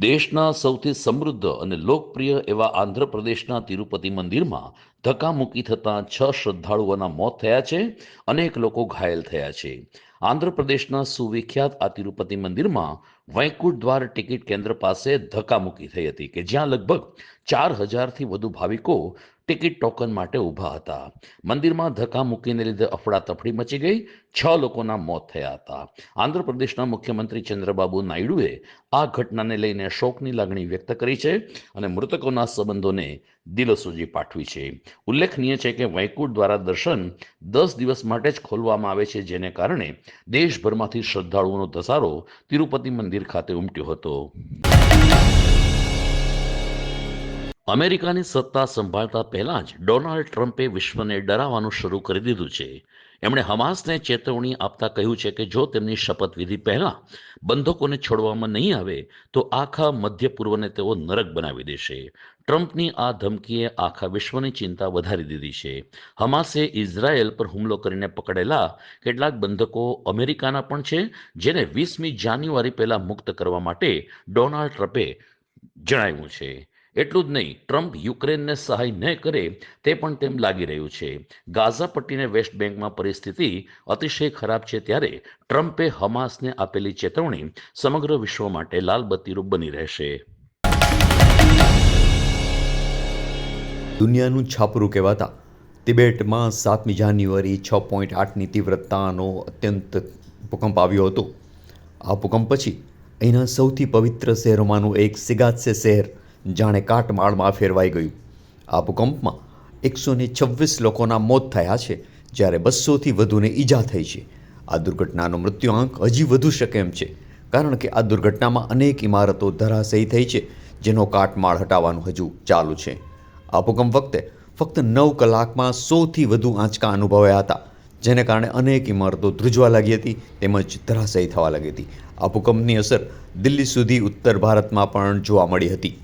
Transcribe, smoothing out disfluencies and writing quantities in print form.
દેશના સૌથી સમૃદ્ધ અને લોકપ્રિય એવા આંધ્રપ્રદેશના તિરુપતિ મંદિરમાં ધક્કામુક્કી થતાં 6 શ્રદ્ધાળુઓના મોત થયા છે. અનેક લોકો ઘાયલ થયા છે. આંધ્રપ્રદેશના સુવિખ્યાત આ તિરુપતિ મંદિરમાં વૈકુંઠ દ્વાર ટિકિટ કેન્દ્ર પાસે ધક્કામુક્કી થઈ હતી કે જ્યાં લગભગ 4,000થી વધુ ભાવિકો ટિકિટ ટોકન માટે ઊભા હતા. મંદિરમાં ધક્કામુક્કીને લીધે અફડાતફડી મચી ગઈ. 6 લોકોના મોત થયા હતા. આંધ્રપ્રદેશના મુખ્યમંત્રી ચંદ્રબાબુ નાયડુએ આ ઘટનાને લઈને શોકની લાગણી વ્યક્ત કરી છે અને મૃતકોના સંબંધોને દિલસોજી પાઠવી છે. ઉલ્લેખનીય છે કે વૈકુંઠ દ્વારા દર્શન 10 દિવસ માટે જ ખોલવામાં આવે છે, જેને કારણે દેશભરમાંથી શ્રદ્ધાળુઓનો ધસારો તિરુપતિ મંદિર ખાતે ઉમટ્યો હતો. અમેરિકાની સત્તા સંભાળતા પહેલા જ ડોનાલ્ડ ટ્રમ્પે વિશ્વને ડરાવવાનું શરૂ કરી દીધું છે. એમણે હમાસને ચેતવણી આપતા કહ્યું છે કે જો તેમની શપથવિધિ પહેલા બંધકોને છોડવામાં નહીં આવે તો આખા મધ્ય પૂર્વને તેઓ નરક બનાવી દેશે. ટ્રમ્પની આ ધમકીએ આખા વિશ્વની ચિંતા વધારી દીધી છે. હમાસે ઇઝરાયેલ પર હુમલો કરીને પકડેલા કેટલાક બંધકો અમેરિકાના પણ છે, જેને 20મી જાન્યુઆરી પહેલા મુક્ત કરવા માટે ડોનાલ્ડ ટ્રમ્પે જણાવ્યું છે. એટલું જ નહીં, ટ્રમ્પ યુક્રેનને સહાય ન કરે તે પણ તેમ લાગી રહ્યું છે. ગાઝા પટ્ટીને વેસ્ટ બેંકમાં પરિસ્થિતિ અતિશય ખરાબ છે, ત્યારે ટ્રમ્પે હમાસને આપેલી ચેતવણી સમગ્ર વિશ્વ માટે લાલબત્તીરૂપ બની રહેશે. દુનિયાનું છાપરું કહેવાતા તિબેટમાં 7મી જાન્યુઆરી 6.8ની તીવ્રતાનો અત્યંત ભૂકંપ આવ્યો હતો. આ ભૂકંપ પછી અહીંના સૌથી પવિત્ર શહેરોમાંનું એક સિગાત્સે શહેર જાણે કાટમાળમાં ફેરવાઈ ગયું. આ ભૂકંપમાં 126 લોકોના મોત થયા છે, જ્યારે 200થી વધુને ઈજા થઈ છે. આ દુર્ઘટનાનો મૃત્યુઆંક હજી વધુ શકે એમ છે, કારણ કે આ દુર્ઘટનામાં અનેક ઇમારતો ધરાશયી થઈ છે, જેનો કાટમાળ હટાવવાનું હજુ ચાલુ છે. આ ભૂકંપ વખતે ફક્ત 9 કલાકમાં 100થી વધુ આંચકા અનુભવાયા હતા, જેને કારણે અનેક ઇમારતો ધ્રુજવા લાગી હતી તેમજ ધરાશયી થવા લાગી હતી. આ ભૂકંપની અસર દિલ્હી સુધી ઉત્તર ભારતમાં પણ જોવા મળી હતી.